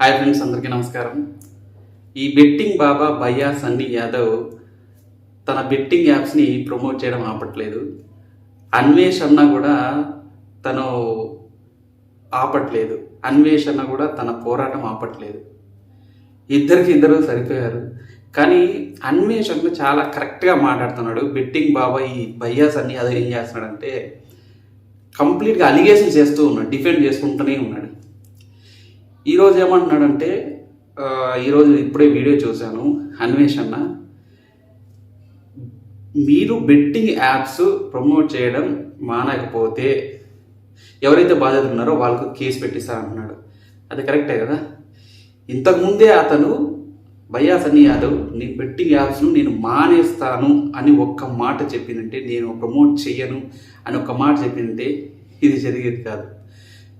Hi friends, అందరికీ నమస్కారం. ఈ బెట్టింగ్ బాబా భయ్యా సన్నీ యాదవ్ తన బెట్టింగ్ యాప్స్ని ప్రమోట్ చేయడం ఆపట్లేదు. అన్వేష్ అన్న కూడా తను ఆపట్లేదు. అన్వేష్ అన్న కూడా తన పోరాటం ఆపట్లేదు. ఇద్దరు సరిపోయారు. కానీ అన్వేష్ అన్న చాలా కరెక్ట్గా మాట్లాడుతున్నాడు. బెట్టింగ్ బాబా ఈ భయ్యా సన్నీ యాదవ్ ఏం చేస్తున్నాడంటే కంప్లీట్గా అలిగేషన్ చేస్తూ ఉన్నాడు, డిఫెండ్ చేసుకుంటూనే ఉన్నాడు. ఈరోజు ఏమంటున్నాడంటే, ఈరోజు ఇప్పుడే వీడియో చూశాను, అన్వేష్ అన్న మీరు బెట్టింగ్ యాప్స్ ప్రమోట్ చేయడం మానకపోతే ఎవరైతే బాధితులు ఉన్నారో వాళ్ళకు కేసు పెట్టిస్తారంటున్నాడు. అది కరెక్టే కదా. ఇంతకుముందే అతను భయ్యా సన్నీ యాదవ్ నీ బెట్టింగ్ యాప్స్ను నేను మానేస్తాను అని ఒక్క మాట చెప్పిందంటే, నేను ప్రమోట్ చెయ్యను అని ఒక్క మాట చెప్పిందంటే ఇది జరిగేది కాదు.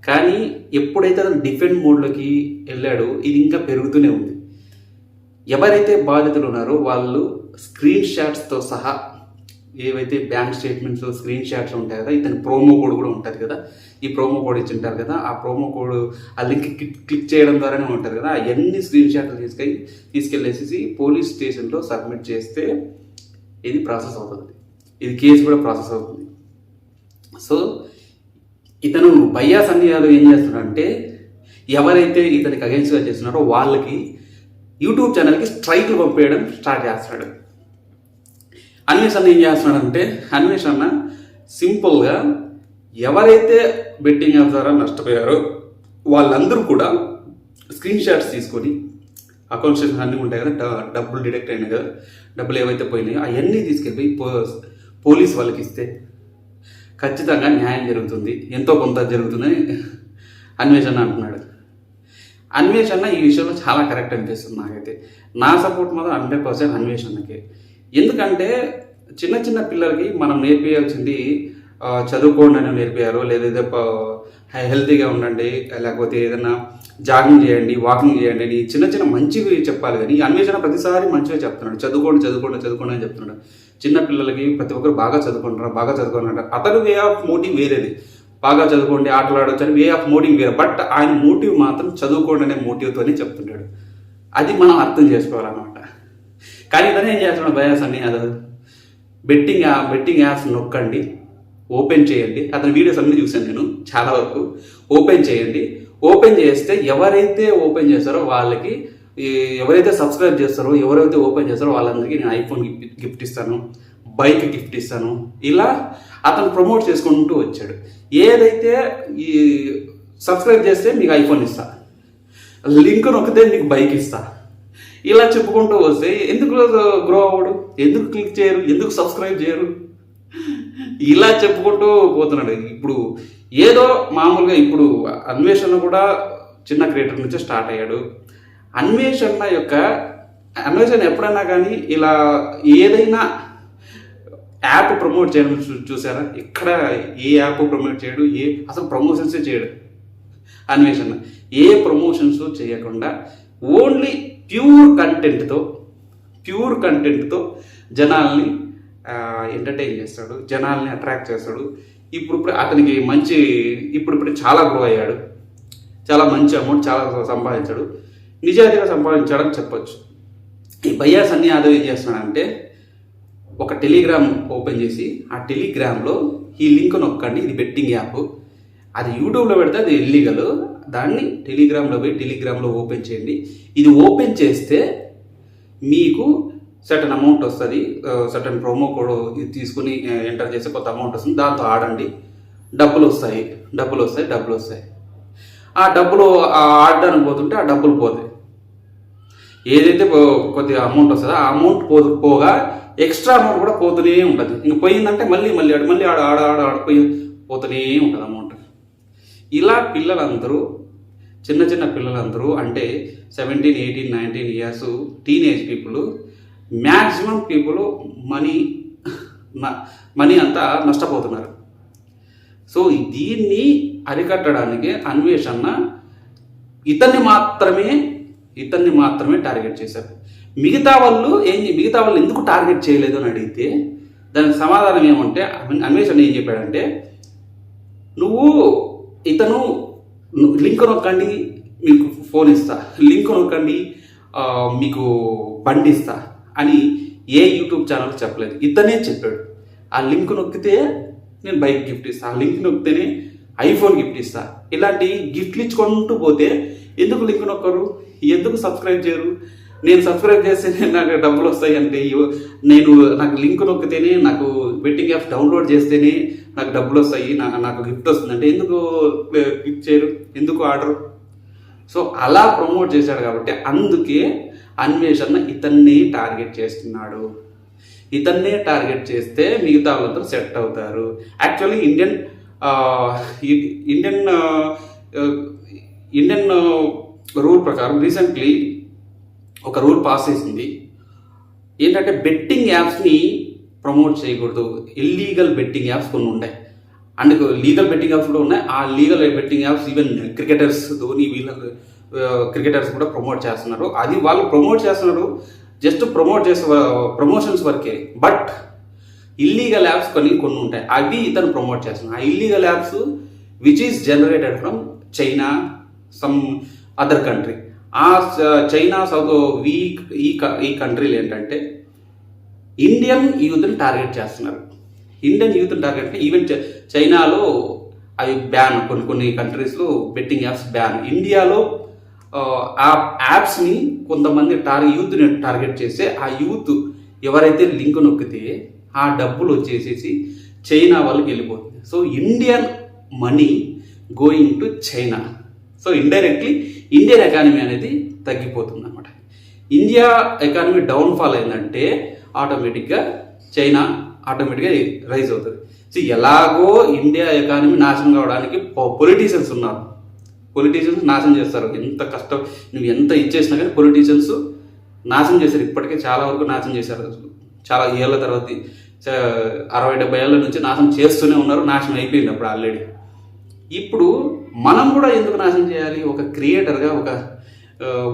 కానీ ఎప్పుడైతే అతను డిఫెండ్ మోడ్లోకి వెళ్ళాడో ఇది ఇంకా పెరుగుతూనే ఉంది. ఎవరైతే బాధితులు ఉన్నారో వాళ్ళు స్క్రీన్ షాట్స్తో సహా, ఏవైతే బ్యాంక్ స్టేట్మెంట్స్ స్క్రీన్ షాట్స్ ఉంటాయి కదా, ఇతని ప్రోమో కోడ్ కూడా ఉంటుంది కదా, ఈ ప్రోమో కోడ్ ఇచ్చి ఉంటారు కదా, ఆ ప్రోమో కోడ్ ఆ లింక్ క్లిక్ చేయడం ద్వారానే ఉంటుంది కదా, అవన్నీ స్క్రీన్ షాట్లు తీసుకెళ్ళేసి పోలీస్ స్టేషన్లో సబ్మిట్ చేస్తే ఇది ప్రాసెస్ అవుతుంది. ఇది కేసు కూడా ప్రాసెస్ అవుతుంది. సో ఇతను భయ్యా సన్నీ యాదవ్ ఏం చేస్తున్నాడంటే, ఎవరైతే ఇతనికి అగెన్స్ట్గా చేస్తున్నారో వాళ్ళకి యూట్యూబ్ ఛానల్కి స్ట్రైక్లు పంపేయడం స్టార్ట్ చేస్తున్నాడు. అన్వేష్ అన్న ఏం చేస్తున్నాడంటే, అన్వేష్ అన్న సింపుల్గా ఎవరైతే బెట్టింగ్ యాప్ ద్వారా నష్టపోయారో వాళ్ళందరూ కూడా స్క్రీన్ షాట్స్ తీసుకొని, అకౌంట్ స్టేషన్ అన్నీ ఉంటాయి కదా, డబ్బులు డిడక్ట్ అయినాయి కదా, డబ్బులు ఏవైతే పోయినాయో అవన్నీ తీసుకెళ్ళి పోలీస్ వాళ్ళకి ఇస్తే ఖచ్చితంగా న్యాయం జరుగుతుంది, ఎంతో కొంత జరుగుతుందని అన్వేష్ అన్న అంటున్నాడు. అన్వేష్ అన్న ఈ విషయంలో చాలా కరెక్ట్ అనిపిస్తుంది నాకైతే. నా సపోర్ట్ మాత్రం 100% అన్వేష్ అన్నకే. ఎందుకంటే చిన్న చిన్న పిల్లలకి మనం నేర్పించాల్సింది చదువుకోండి అని నేర్పించారు, లేదా హెల్తీగా ఉండండి, లేకపోతే ఏదైనా జాగింగ్ చేయండి, వాకింగ్ చేయండి అని చిన్న చిన్న మంచివి చెప్పాలి. కానీ అన్వేషణ ప్రతిసారి మంచిగా చెప్తున్నాడు, చదువుకోండి అని చెప్తున్నాడు. చిన్న పిల్లలకి ప్రతి ఒక్కరు బాగా చదువుకుంటారు. అతను వే ఆఫ్ మోటివ్ వేరేది, బాగా చదువుకోండి, ఆటలు ఆడొచ్చు అని వే ఆఫ్ మోటివ్ వేరే. బట్ ఆయన మోటివ్ మాత్రం చదువుకోండి అనే మోటివ్తోనే చెప్తుంటాడు. అది మనం అర్థం చేసుకోవాలన్నమాట. కానీ ఇతను ఏం చేస్తున్నాడు భయ్యా సన్నీ యాదవ్, బెట్టింగ్ యాప్స్ నొక్కండి, ఓపెన్ చేయండి. అతని వీడియోస్ అన్నీ చూశాను నేను చాలా వరకు. ఓపెన్ చేయండి, ఓపెన్ చేస్తే ఎవరైతే ఓపెన్ చేస్తారో వాళ్ళకి, ఎవరైతే సబ్స్క్రైబ్ చేస్తారో, ఎవరైతే ఓపెన్ చేస్తారో వాళ్ళందరికీ నేను ఐఫోన్ గిఫ్ట్ ఇస్తాను, బైక్ గిఫ్ట్ ఇస్తాను. ఇలా అతను ప్రమోట్ చేసుకుంటూ వచ్చాడు. ఏదైతే ఈ సబ్స్క్రైబ్ చేస్తే మీకు ఐఫోన్ ఇస్తా, లింక్ నొక్కితే మీకు బైక్ ఇస్తా, ఇలా చెప్పుకుంటూ వస్తే ఎందుకు గ్రో అవ్వడు, ఎందుకు క్లిక్ చేయరు, ఎందుకు సబ్స్క్రైబ్ చేయరు, ఇలా చెప్పుకుంటూ పోతున్నాడు. ఇప్పుడు ఏదో మామూలుగా ఇప్పుడు అన్వేషణ కూడా చిన్న క్రియేటర్ నుంచి స్టార్ట్ అయ్యాడు. అన్వేషణ ఎప్పుడైనా కానీ ఇలా ఏదైనా యాప్ ప్రమోట్ చేయడం చూసారా? ఇక్కడ ఏ యాప్ ప్రమోట్ చేయడు, అసలు ప్రమోషన్సే చేయడు అన్వేషణ. ఏ ప్రమోషన్స్ చేయకుండా ఓన్లీ ప్యూర్ కంటెంట్తో జనాల్ని ఎంటర్టైన్ చేస్తాడు, జనాల్ని అట్రాక్ట్ చేస్తాడు. ఇప్పుడు అతనికి ఇప్పుడు చాలా గ్రో అయ్యాడు, చాలా మంచి అమౌంట్ చాలా సంపాదించాడు, నిజాయితీగా సంపాదించాడని చెప్పొచ్చు. ఈ భయ్యా సన్నీ యాదవ్ ఏం చేస్తున్నాడంటే, ఒక టెలిగ్రామ్ ఓపెన్ చేసి ఆ టెలిగ్రామ్లో ఈ లింక్ నొక్కండి, ఇది బెట్టింగ్ యాప్, అది యూట్యూబ్లో పెడితే అది ఇల్లీగల్, దాన్ని టెలిగ్రామ్లో ఓపెన్ చేయండి. ఇది ఓపెన్ చేస్తే మీకు సర్టన్ అమౌంట్ వస్తుంది, సర్టన్ ప్రోమో కోడ్ తీసుకుని ఎంటర్ చేస్తే కొత్త అమౌంట్ వస్తుంది, దాంతో ఆడండి, డబ్బులు వస్తాయి. ఆ డబ్బులు ఆడడానికి పోతుంటే ఆ డబ్బులు పోతాయి. ఏదైతే కొద్దిగా అమౌంట్ వస్తుందో ఆ అమౌంట్ పోగా ఎక్స్ట్రా అమౌంట్ కూడా పోతూనే ఉంటుంది. ఇంక పోయిందంటే మళ్ళీ ఆడిపోయి పోతూనే ఉంటుంది అమౌంట్. ఇలా పిల్లలందరూ, చిన్న పిల్లలందరూ అంటే 17, 18, 19 years teenage people, maximum people money అంతా నష్టపోతున్నారు. సో దీన్ని అరికట్టడానికి అన్వేషణ ఇతన్ని మాత్రమే టార్గెట్ చేశారు. మిగతా వాళ్ళు ఎందుకు టార్గెట్ చేయలేదు అని అడిగితే దానికి సమాధానం ఏమంటే, అన్వేషణ ఏం చెప్పాడంటే, ఇతను లింక్ నొక్కండి మీకు ఫోన్ ఇస్తా, లింక్ నొక్కండి మీకు బండి ఇస్తా అని ఏ యూట్యూబ్ ఛానల్ చెప్పలేదు. ఇతనే చెప్పాడు. ఆ లింక్ నొక్కితే నేను బైక్ గిఫ్ట్ ఇస్తా, ఆ లింక్ నొక్కితేనే ఐఫోన్ గిఫ్ట్ ఇస్తా. ఇలాంటి గిఫ్ట్లు ఇచ్చుకుంటూ పోతే ఎందుకు లింక్ నొక్కరు, ఎందుకు సబ్స్క్రైబ్ చేయరు? నేను సబ్స్క్రైబ్ చేస్తేనే నాకు డబ్బులు వస్తాయి అంటే, నాకు లింక్ నొక్కితేనే, నాకు బెట్టింగ్ యాప్ డౌన్లోడ్ చేస్తేనే నాకు డబ్బులు వస్తాయి, నాకు గిఫ్ట్ వస్తుందంటే ఎందుకు క్లిక్ చేయరు, ఎందుకు ఆర్డర్? సో అలా ప్రమోట్ చేశాడు కాబట్టి అందుకే అన్వేషణ ఇతన్ని టార్గెట్ చేస్తున్నాడు. ఇతన్నే టార్గెట్ చేస్తే మిగతా వాళ్ళందరూ సెట్ అవుతారు. యాక్చువల్లీ ఇండియన్ రూల్ ప్రకారం రీసెంట్లీ ఒక రూల్ పాస్ చేసింది. ఏంటంటే బెట్టింగ్ యాప్స్ని ప్రమోట్ చేయకూడదు. ఇల్లీగల్ బెట్టింగ్ యాప్స్ కొన్ని ఉన్నాయి, అండ్ లీగల్ బెట్టింగ్ యాప్స్ కూడా ఉన్నాయి. ఆ legal betting apps even cricketers, Dhoni వీళ్ళ క్రికెటర్స్ కూడా ప్రమోట్ చేస్తున్నారు. అది వాళ్ళు ప్రమోట్ చేస్తున్నారు జస్ట్ ప్రమోషన్స్ వరకే. బట్ ఇల్లీగల్ యాప్స్ కొన్ని ఉంటాయి, అవి ఇతను ప్రమోట్ చేస్తున్నాడు. ఆ illegal apps which is generated from China, some other country. ఆ చైనా, సౌత్ ఈ కంట్రీలు ఏంటంటే ఇండియన్ యూత్ని టార్గెట్ చేస్తున్నారు. ఇండియన్ యూత్ని టార్గెట్, ఈవెన్ చైనాలో అవి బ్యాన్, కొన్ని కంట్రీస్లో బెట్టింగ్ యాప్స్ బ్యాన్. ఇండియాలో ఆ యాప్స్ని కొంతమంది యూత్ని టార్గెట్ చేస్తే ఆ యూత్ ఎవరైతే లింక్ నొక్కితే ఆ డబ్బులు వచ్చేసేసి చైనా వాళ్ళకి వెళ్ళిపోతుంది. So Indian money going to China. So indirectly Indian economy అనేది తగ్గిపోతుంది అనమాట. ఇండియా ఎకానమీ డౌన్ఫాల్ అయిందంటే ఆటోమేటిక్గా చైనా ఆటోమేటిక్గా రైజ్ అవుతుంది. సో ఎలాగో ఇండియా ఎకానమీ నాశనం కావడానికి పొలిటీషియన్స్ ఉన్నారు. పొలిటీషియన్స్ నాశనం చేస్తారు. ఎంత కష్టం, నువ్వు ఎంత ఇచ్చేసినా కానీ పొలిటీషియన్స్ నాశనం చేశారు. ఇప్పటికే చాలా వరకు నాశనం చేశారు. చాలా ఏళ్ళ తర్వాత 60-70 ఏళ్ళ నుంచి నాశనం చేస్తూనే ఉన్నారు. నాశనం అయిపోయింది అప్పుడు ఆల్రెడీ. ఇప్పుడు మనం కూడా ఎందుకు నాశనం చేయాలి? ఒక క్రియేటర్గా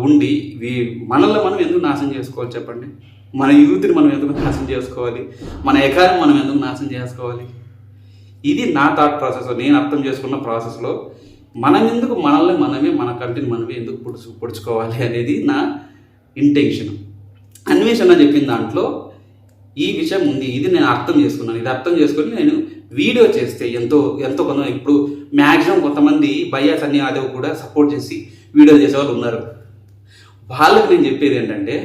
ఉండి మనల్ని మనం ఎందుకు నాశనం చేసుకోవాలి చెప్పండి? మన యూత్ని మనం ఎందుకు నాశనం చేసుకోవాలి? మన ఎకానమీ మనం ఎందుకు నాశనం చేసుకోవాలి? ఇది నా థాట్ ప్రాసెస్. నేను అర్థం చేసుకున్న ప్రాసెస్లో మనం ఎందుకు మనల్ని మన కంటిని మనమే ఎందుకు పొడుచుకోవాలి అనేది నా ఇంటెన్షన్. అన్వేషణ చెప్పిన దాంట్లో ఈ విషయం ఉంది. ఇది నేను అర్థం చేసుకున్నాను. ఇది అర్థం చేసుకొని నేను వీడియో చేస్తే ఎంతో కొంత, ఇప్పుడు మ్యాక్సిమం కొంతమంది బయ్యాస్ అన్ని అదే కూడా సపోర్ట్ చేసి వీడియో చేసేవాళ్ళు ఉన్నారు. వాళ్ళకి నేను చెప్పేది ఏంటంటే,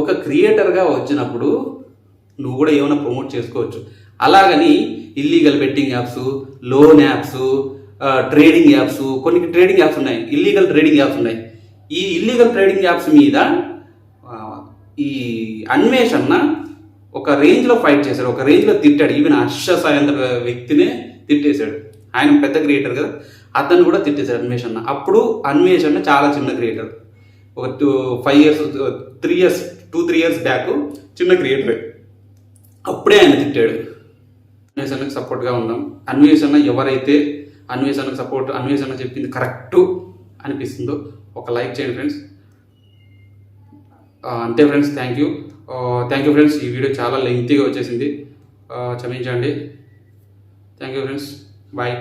ఒక క్రియేటర్గా వచ్చినప్పుడు నువ్వు కూడా ఏమైనా ప్రమోట్ చేసుకోవచ్చు. అలాగని illegal betting apps, loan apps, trading apps, కొన్ని ట్రేడింగ్ యాప్స్ ఉన్నాయి, ఇల్లీగల్ ట్రేడింగ్ యాప్స్ ఉన్నాయి. ఈ ఇల్లీగల్ ట్రేడింగ్ యాప్స్ మీద ఈ అన్వేషణ ఒక రేంజ్లో ఫైట్ చేశాడు, ఒక రేంజ్లో తిట్టాడు. ఈవెన్ హర్ష సాయంత్ర వ్యక్తినే తిట్టేశాడు. ఆయన పెద్ద క్రియేటర్ కదా, అతను కూడా తిట్టేశాడు అన్వేషణ. అప్పుడు అన్వేషణ చాలా చిన్న క్రియేటర్, ఒక 2-3 ఇయర్స్ బ్యాక్ చిన్న క్రియేటర్. అప్పుడే ఆయన తిట్టాడు. అన్వేషణకు సపోర్ట్గా ఉందాం. అన్వేషణ ఎవరైతే అన్వేషణ చెప్పింది కరెక్టు అనిపిస్తుందో ఒక లైక్ చేయండి ఫ్రెండ్స్. అంతే ఫ్రెండ్స్, థ్యాంక్ యూ ఫ్రెండ్స్. ఈ వీడియో చాలా లెంగ్తీగా వచ్చేసింది, క్షమించండి. Thank you friends, bye.